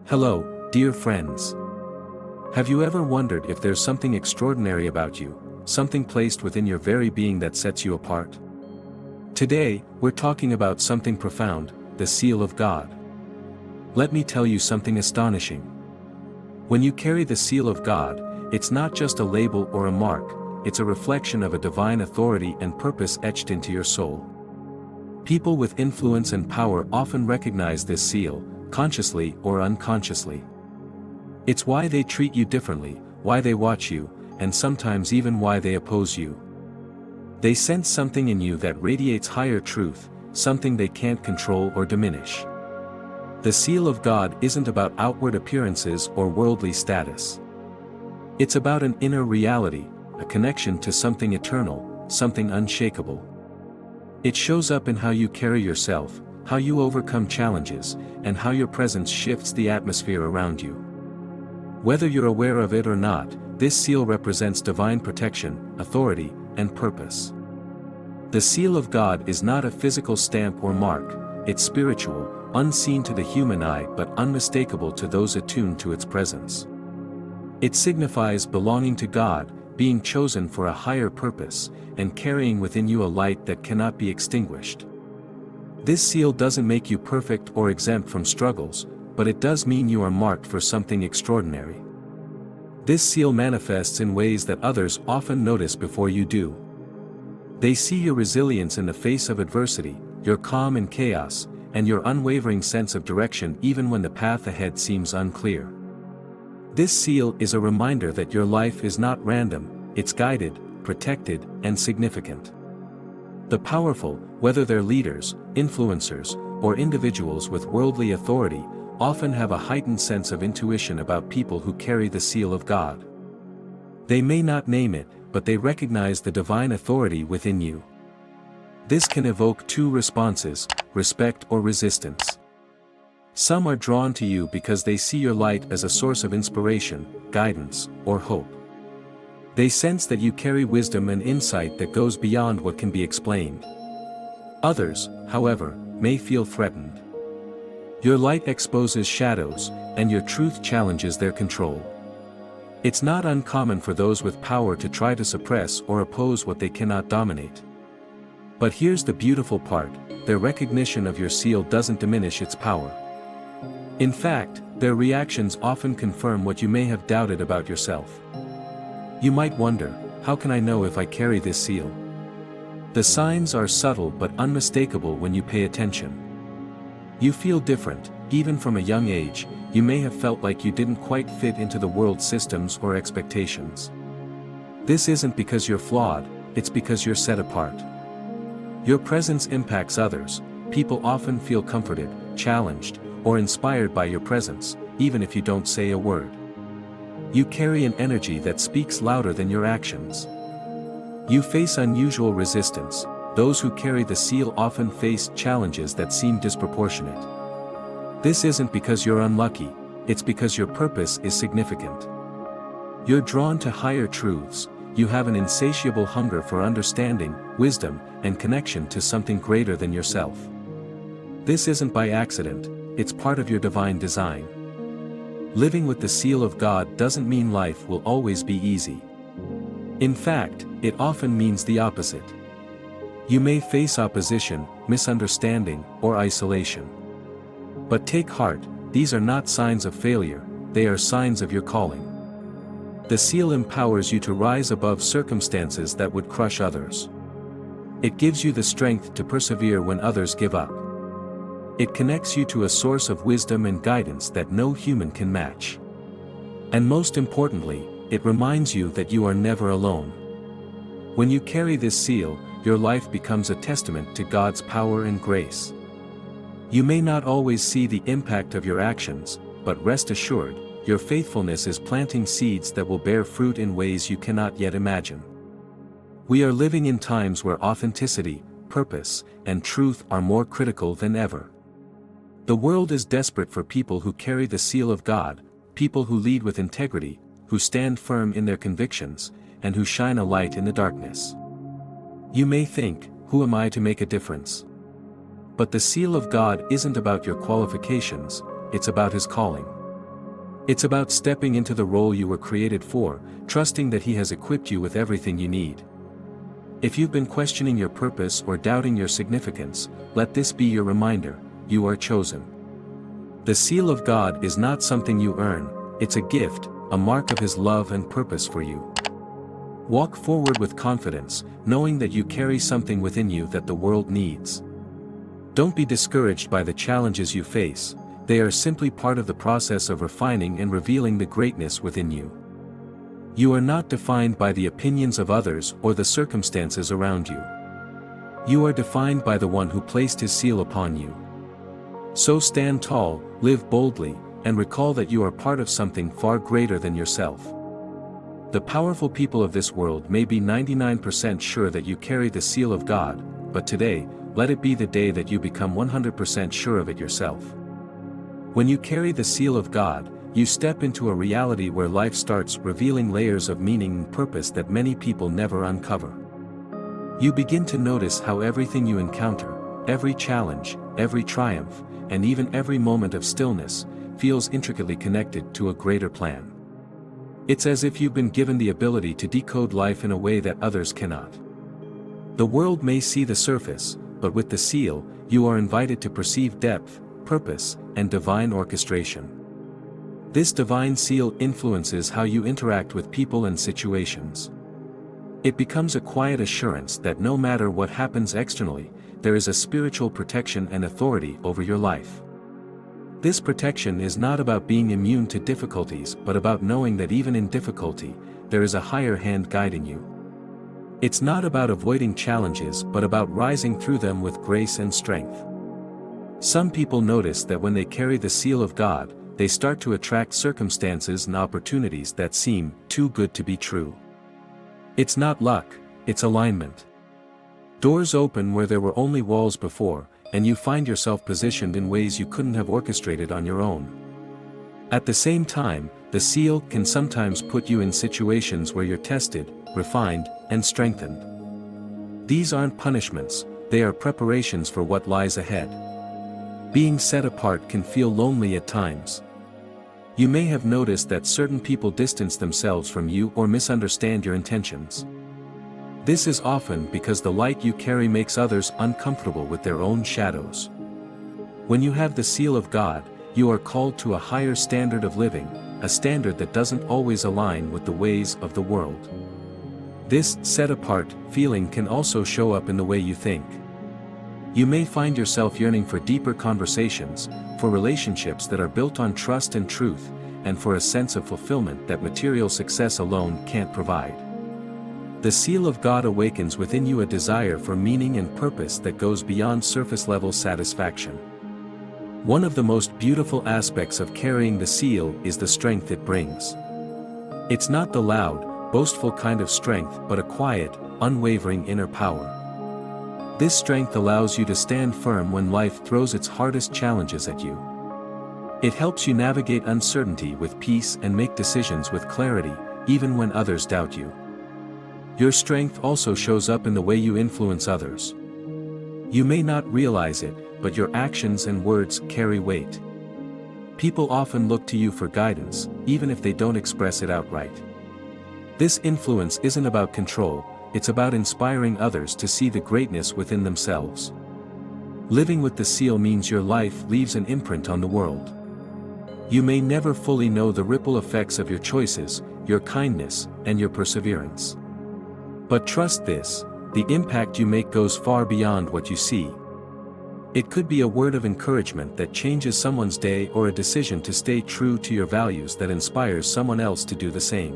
Hello, dear friends. Have you ever wondered if there's something extraordinary about you, something placed within your very being that sets you apart? Today, we're talking about something profound, the seal of God. Let me tell you something astonishing. When you carry the seal of God, it's not just a label or a mark, it's a reflection of a divine authority and purpose etched into your soul. People with influence and power often recognize this seal, consciously or unconsciously. It's why they treat you differently, why they watch you, and sometimes even why they oppose you. They sense something in you that radiates higher truth, something they can't control or diminish. The seal of God isn't about outward appearances or worldly status. It's about an inner reality, a connection to something eternal, something unshakable. It shows up in how you carry yourself, how you overcome challenges, and how your presence shifts the atmosphere around you. Whether you're aware of it or not, this seal represents divine protection, authority, and purpose. The seal of God is not a physical stamp or mark, it's spiritual, unseen to the human eye but unmistakable to those attuned to its presence. It signifies belonging to God, being chosen for a higher purpose, and carrying within you a light that cannot be extinguished. This seal doesn't make you perfect or exempt from struggles, but it does mean you are marked for something extraordinary. This seal manifests in ways that others often notice before you do. They see your resilience in the face of adversity, your calm in chaos, and your unwavering sense of direction even when the path ahead seems unclear. This seal is a reminder that your life is not random, it's guided, protected, and significant. The powerful, whether they're leaders, influencers, or individuals with worldly authority, often have a heightened sense of intuition about people who carry the seal of God. They may not name it, but they recognize the divine authority within you. This can evoke two responses, respect or resistance. Some are drawn to you because they see your light as a source of inspiration, guidance, or hope. They sense that you carry wisdom and insight that goes beyond what can be explained. Others, however, may feel threatened. Your light exposes shadows, and your truth challenges their control. It's not uncommon for those with power to try to suppress or oppose what they cannot dominate. But here's the beautiful part, their recognition of your seal doesn't diminish its power. In fact, their reactions often confirm what you may have doubted about yourself. You might wonder, how can I know if I carry this seal? The signs are subtle but unmistakable when you pay attention. You feel different, even from a young age, you may have felt like you didn't quite fit into the world's systems or expectations. This isn't because you're flawed, it's because you're set apart. Your presence impacts others, people often feel comforted, challenged, or inspired by your presence, even if you don't say a word. You carry an energy that speaks louder than your actions. You face unusual resistance. Those who carry the seal often face challenges that seem disproportionate. This isn't because you're unlucky, it's because your purpose is significant. You're drawn to higher truths, you have an insatiable hunger for understanding, wisdom, and connection to something greater than yourself. This isn't by accident, it's part of your divine design. Living with the seal of God doesn't mean life will always be easy. In fact, it often means the opposite. You may face opposition, misunderstanding, or isolation. But take heart, these are not signs of failure, they are signs of your calling. The seal empowers you to rise above circumstances that would crush others. It gives you the strength to persevere when others give up. It connects you to a source of wisdom and guidance that no human can match. And most importantly, it reminds you that you are never alone. When you carry this seal, your life becomes a testament to God's power and grace. You may not always see the impact of your actions, but rest assured, your faithfulness is planting seeds that will bear fruit in ways you cannot yet imagine. We are living in times where authenticity, purpose, and truth are more critical than ever. The world is desperate for people who carry the seal of God, people who lead with integrity, who stand firm in their convictions, and who shine a light in the darkness. You may think, who am I to make a difference? But the seal of God isn't about your qualifications, it's about His calling. It's about stepping into the role you were created for, trusting that He has equipped you with everything you need. If you've been questioning your purpose or doubting your significance, let this be your reminder: you are chosen. The seal of God is not something you earn, it's a gift, a mark of His love and purpose for you. Walk forward with confidence, knowing that you carry something within you that the world needs. Don't be discouraged by the challenges you face, they are simply part of the process of refining and revealing the greatness within you. You are not defined by the opinions of others or the circumstances around you. You are defined by the one who placed His seal upon you. So stand tall, live boldly, and recall that you are part of something far greater than yourself. The powerful people of this world may be 99% sure that you carry the seal of God, but today, let it be the day that you become 100% sure of it yourself. When you carry the seal of God, you step into a reality where life starts revealing layers of meaning and purpose that many people never uncover. You begin to notice how everything you encounter, every challenge, every triumph, and even every moment of stillness, feels intricately connected to a greater plan. It's as if you've been given the ability to decode life in a way that others cannot. The world may see the surface, but with the seal, you are invited to perceive depth, purpose, and divine orchestration. This divine seal influences how you interact with people and situations. It becomes a quiet assurance that no matter what happens externally, there is a spiritual protection and authority over your life. This protection is not about being immune to difficulties but about knowing that even in difficulty, there is a higher hand guiding you. It's not about avoiding challenges but about rising through them with grace and strength. Some people notice that when they carry the seal of God, they start to attract circumstances and opportunities that seem too good to be true. It's not luck, it's alignment. Doors open where there were only walls before, and you find yourself positioned in ways you couldn't have orchestrated on your own. At the same time, the seal can sometimes put you in situations where you're tested, refined, and strengthened. These aren't punishments, they are preparations for what lies ahead. Being set apart can feel lonely at times. You may have noticed that certain people distance themselves from you or misunderstand your intentions. This is often because the light you carry makes others uncomfortable with their own shadows. When you have the seal of God, you are called to a higher standard of living, a standard that doesn't always align with the ways of the world. This set-apart feeling can also show up in the way you think. You may find yourself yearning for deeper conversations, for relationships that are built on trust and truth, and for a sense of fulfillment that material success alone can't provide. The seal of God awakens within you a desire for meaning and purpose that goes beyond surface-level satisfaction. One of the most beautiful aspects of carrying the seal is the strength it brings. It's not the loud, boastful kind of strength but a quiet, unwavering inner power. This strength allows you to stand firm when life throws its hardest challenges at you. It helps you navigate uncertainty with peace and make decisions with clarity, even when others doubt you. Your strength also shows up in the way you influence others. You may not realize it, but your actions and words carry weight. People often look to you for guidance, even if they don't express it outright. This influence isn't about control, it's about inspiring others to see the greatness within themselves. Living with the seal means your life leaves an imprint on the world. You may never fully know the ripple effects of your choices, your kindness, and your perseverance. But trust this, the impact you make goes far beyond what you see. It could be a word of encouragement that changes someone's day or a decision to stay true to your values that inspires someone else to do the same.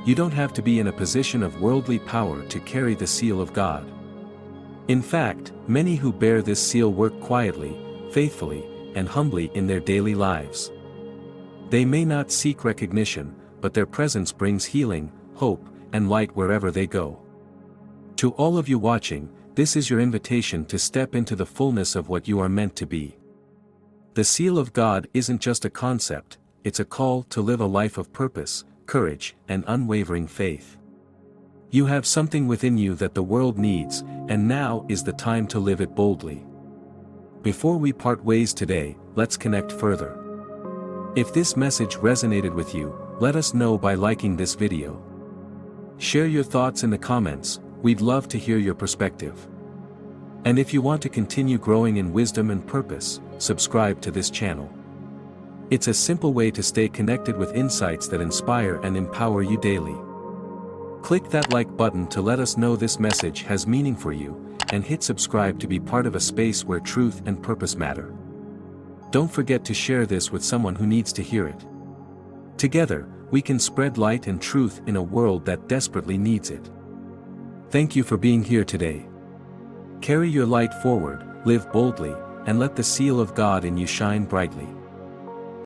You don't have to be in a position of worldly power to carry the seal of God. In fact, many who bear this seal work quietly, faithfully, and humbly in their daily lives. They may not seek recognition, but their presence brings healing, hope, and light wherever they go. To all of you watching, this is your invitation to step into the fullness of what you are meant to be. The seal of God isn't just a concept, it's a call to live a life of purpose, courage, and unwavering faith. You have something within you that the world needs, and now is the time to live it boldly. Before we part ways today, let's connect further. If this message resonated with you, let us know by liking this video. Share your thoughts in the comments, we'd love to hear your perspective. And if you want to continue growing in wisdom and purpose, subscribe to this channel. It's a simple way to stay connected with insights that inspire and empower you daily. Click that like button to let us know this message has meaning for you, and hit subscribe to be part of a space where truth and purpose matter. Don't forget to share this with someone who needs to hear it. Together, we can spread light and truth in a world that desperately needs it. Thank you for being here today. Carry your light forward, live boldly, and let the seal of God in you shine brightly.